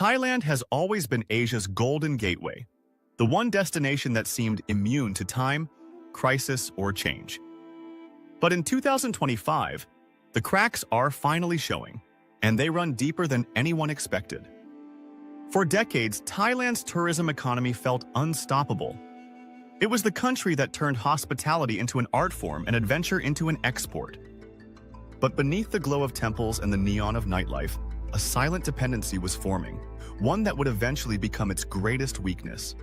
Thailand has always been Asia's golden gateway, the one destination that seemed immune to time, crisis, or change. But in 2025, the cracks are finally showing, and they run deeper than anyone expected. For decades, Thailand's tourism economy felt unstoppable. It was the country that turned hospitality into an art form and adventure into an export. But beneath the glow of temples and the neon of nightlife, a silent dependency was forming, one that would eventually become its greatest weakness.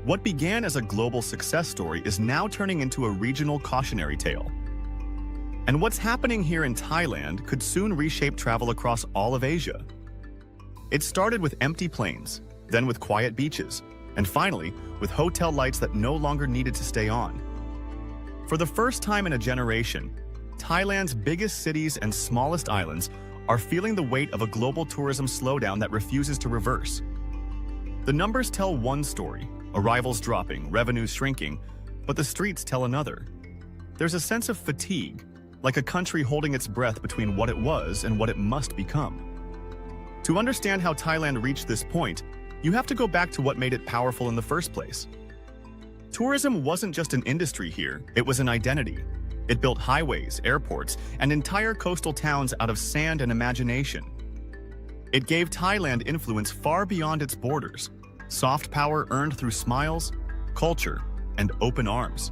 What began as a global success story is now turning into a regional cautionary tale. And what's happening here in Thailand could soon reshape travel across all of Asia. It started with empty planes, then with quiet beaches, and finally, with hotel lights that no longer needed to stay on. For the first time in a generation, Thailand's biggest cities and smallest islands are feeling the weight of a global tourism slowdown that refuses to reverse. The numbers tell one story, arrivals dropping, revenues shrinking, but the streets tell another. There's a sense of fatigue, like a country holding its breath between what it was and what it must become. To understand how Thailand reached this point, you have to go back to what made it powerful in the first place. Tourism wasn't just an industry here, it was an identity. It built highways, airports, and entire coastal towns out of sand and imagination. It gave Thailand influence far beyond its borders, soft power earned through smiles, culture, and open arms.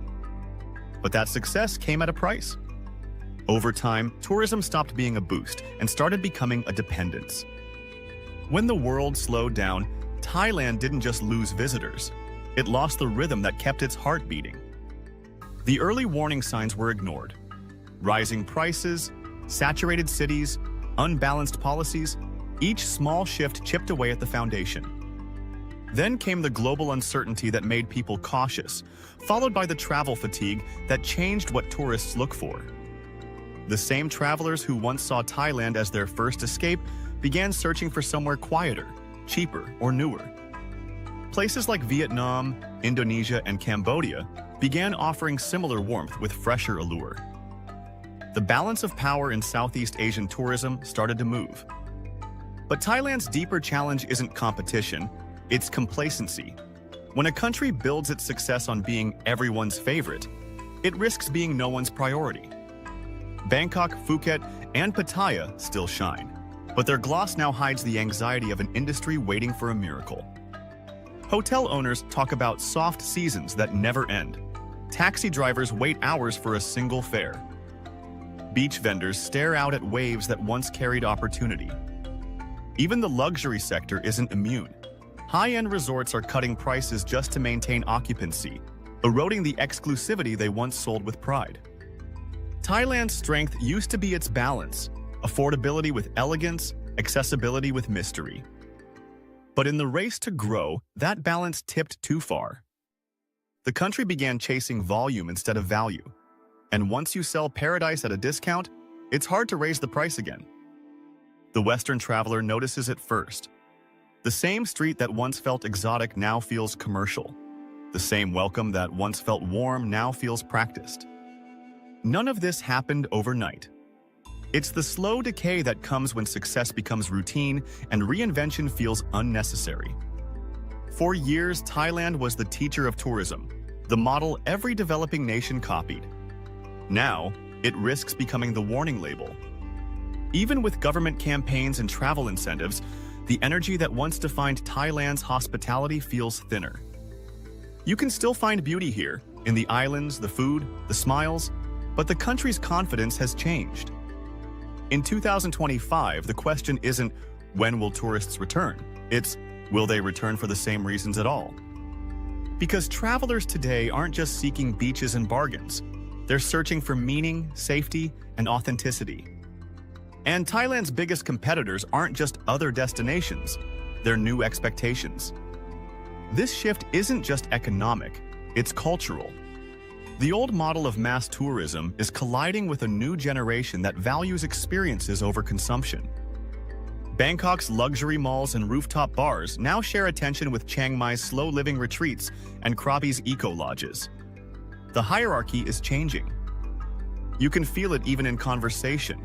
But that success came at a price. Over time, tourism stopped being a boost and started becoming a dependence. When the world slowed down, Thailand didn't just lose visitors. It lost the rhythm that kept its heart beating. The early warning signs were ignored. Rising prices, saturated cities, unbalanced policies, each small shift chipped away at the foundation. Then came the global uncertainty that made people cautious, followed by the travel fatigue that changed what tourists look for. The same travelers who once saw Thailand as their first escape began searching for somewhere quieter, cheaper, or newer. Places like Vietnam, Indonesia, and Cambodia began offering similar warmth with fresher allure. The balance of power in Southeast Asian tourism started to move. But Thailand's deeper challenge isn't competition, it's complacency. When a country builds its success on being everyone's favorite, it risks being no one's priority. Bangkok, Phuket, and Pattaya still shine, but their gloss now hides the anxiety of an industry waiting for a miracle. Hotel owners talk about soft seasons that never end. Taxi drivers wait hours for a single fare. Beach vendors stare out at waves that once carried opportunity. Even the luxury sector isn't immune. High-end resorts are cutting prices just to maintain occupancy, eroding the exclusivity they once sold with pride. Thailand's strength used to be its balance, affordability with elegance, accessibility with mystery. But in the race to grow, that balance tipped too far. The country began chasing volume instead of value. And once you sell paradise at a discount, it's hard to raise the price again. The Western traveler notices it first. The same street that once felt exotic now feels commercial. The same welcome that once felt warm now feels practiced. None of this happened overnight. It's the slow decay that comes when success becomes routine and reinvention feels unnecessary. For years, Thailand was the teacher of tourism, the model every developing nation copied. Now, it risks becoming the warning label. Even with government campaigns and travel incentives, the energy that once defined Thailand's hospitality feels thinner. You can still find beauty here, in the islands, the food, the smiles, but the country's confidence has changed. In 2025, the question isn't, when will tourists return? It's, will they return for the same reasons at all? Because travelers today aren't just seeking beaches and bargains. They're searching for meaning, safety, and authenticity. And Thailand's biggest competitors aren't just other destinations, they're new expectations. This shift isn't just economic, it's cultural. The old model of mass tourism is colliding with a new generation that values experiences over consumption. Bangkok's luxury malls and rooftop bars now share attention with Chiang Mai's slow-living retreats and Krabi's eco-lodges. The hierarchy is changing. You can feel it even in conversation.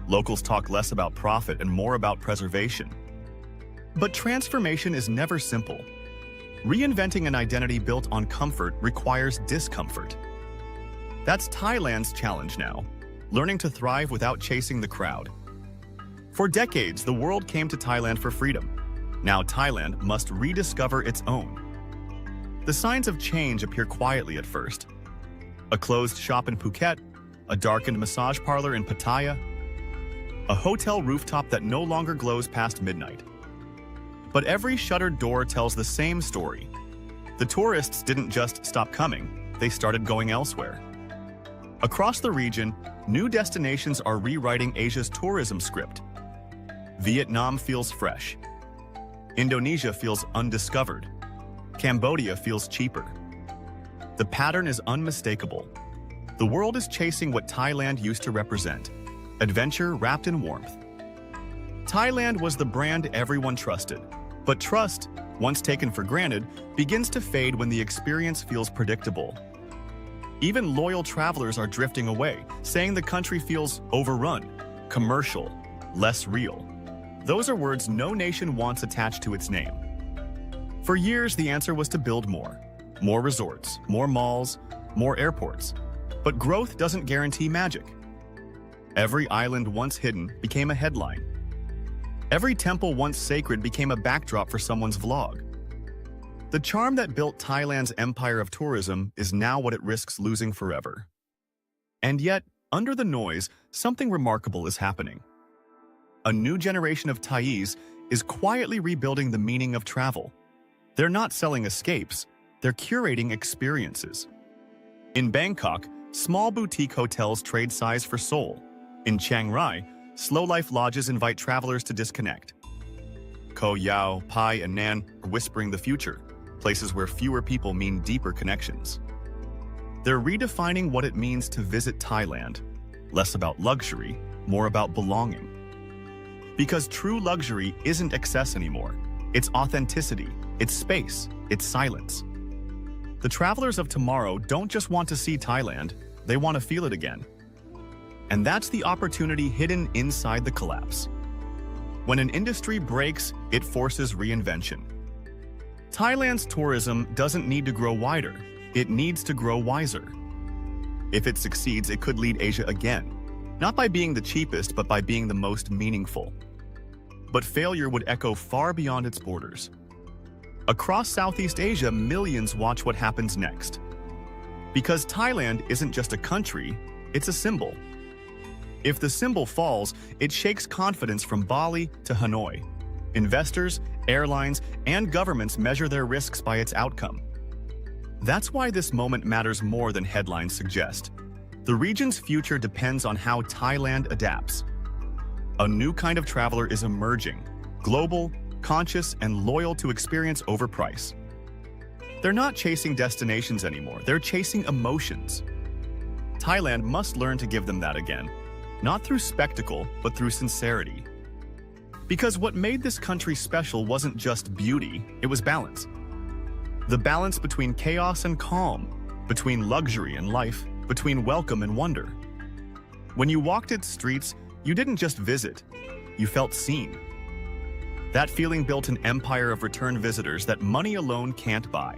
Locals talk less about profit and more about preservation. But transformation is never simple. Reinventing an identity built on comfort requires discomfort. That's Thailand's challenge now, learning to thrive without chasing the crowd. For decades, the world came to Thailand for freedom. Now Thailand must rediscover its own. The signs of change appear quietly at first. A closed shop in Phuket, a darkened massage parlor in Pattaya, a hotel rooftop that no longer glows past midnight. But every shuttered door tells the same story. The tourists didn't just stop coming, they started going elsewhere. Across the region, new destinations are rewriting Asia's tourism script. Vietnam feels fresh. Indonesia feels undiscovered. Cambodia feels cheaper. The pattern is unmistakable. The world is chasing what Thailand used to represent: adventure wrapped in warmth. Thailand was the brand everyone trusted, but trust, once taken for granted, begins to fade when the experience feels predictable. Even loyal travelers are drifting away, saying the country feels overrun, commercial, less real. Those are words no nation wants attached to its name. For years, the answer was to build more. More resorts, more malls, more airports. But growth doesn't guarantee magic. Every island once hidden became a headline. Every temple once sacred became a backdrop for someone's vlog. The charm that built Thailand's empire of tourism is now what it risks losing forever. And yet, under the noise, something remarkable is happening. A new generation of Thais is quietly rebuilding the meaning of travel. They're not selling escapes, they're curating experiences. In Bangkok, small boutique hotels trade size for soul. In Chiang Rai, slow-life lodges invite travelers to disconnect. Koh Yao, Pai, and Nan are whispering the future, places where fewer people mean deeper connections. They're redefining what it means to visit Thailand, less about luxury, more about belonging. Because true luxury isn't excess anymore. It's authenticity, it's space, it's silence. The travelers of tomorrow don't just want to see Thailand, they want to feel it again. And that's the opportunity hidden inside the collapse. When an industry breaks, it forces reinvention. Thailand's tourism doesn't need to grow wider, it needs to grow wiser. If it succeeds, it could lead Asia again, not by being the cheapest, but by being the most meaningful. But failure would echo far beyond its borders. Across Southeast Asia, millions watch what happens next. Because Thailand isn't just a country, it's a symbol. If the symbol falls, it shakes confidence from Bali to Hanoi. Investors, airlines, and governments measure their risks by its outcome. That's why this moment matters more than headlines suggest. The region's future depends on how Thailand adapts. A new kind of traveler is emerging, global, conscious, and loyal to experience over price. They're not chasing destinations anymore, they're chasing emotions. Thailand must learn to give them that again, not through spectacle, but through sincerity. Because what made this country special wasn't just beauty, it was balance. The balance between chaos and calm, between luxury and life, between welcome and wonder. When you walked its streets, you didn't just visit, you felt seen. That feeling built an empire of return visitors that money alone can't buy.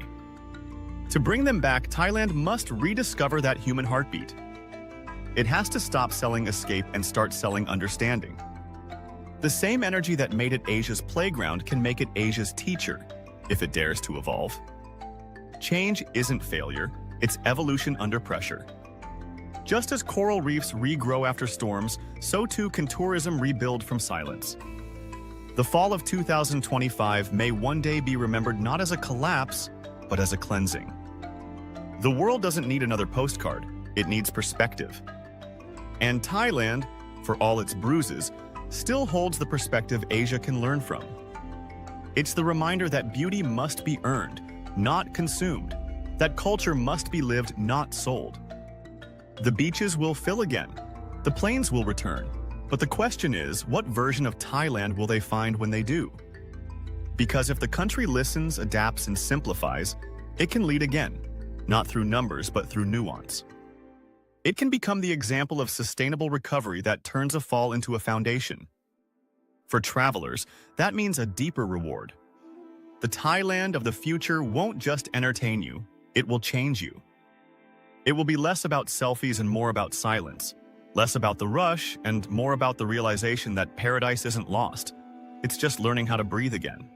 To bring them back, Thailand must rediscover that human heartbeat. It has to stop selling escape and start selling understanding. The same energy that made it Asia's playground can make it Asia's teacher, if it dares to evolve. Change isn't failure, it's evolution under pressure. Just as coral reefs regrow after storms, so too can tourism rebuild from silence. The fall of 2025 may one day be remembered not as a collapse, but as a cleansing. The world doesn't need another postcard, it needs perspective. And Thailand, for all its bruises, still holds the perspective Asia can learn from. It's the reminder that beauty must be earned, not consumed, that culture must be lived, not sold. The beaches will fill again, the plains will return, but the question is, what version of Thailand will they find when they do? Because if the country listens, adapts, and simplifies, it can lead again, not through numbers, but through nuance. It can become the example of sustainable recovery that turns a fall into a foundation. For travelers, that means a deeper reward. The Thailand of the future won't just entertain you, it will change you. It will be less about selfies and more about silence, less about the rush and more about the realization that paradise isn't lost. It's just learning how to breathe again.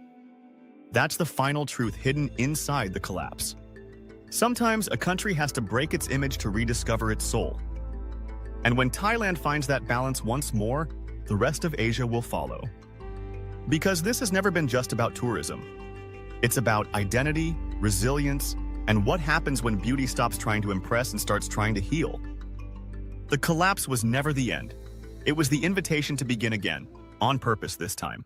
That's the final truth hidden inside the collapse. Sometimes a country has to break its image to rediscover its soul. And when Thailand finds that balance once more, the rest of Asia will follow. Because this has never been just about tourism. It's about identity, resilience, and what happens when beauty stops trying to impress and starts trying to heal. The collapse was never the end. It was the invitation to begin again, on purpose this time.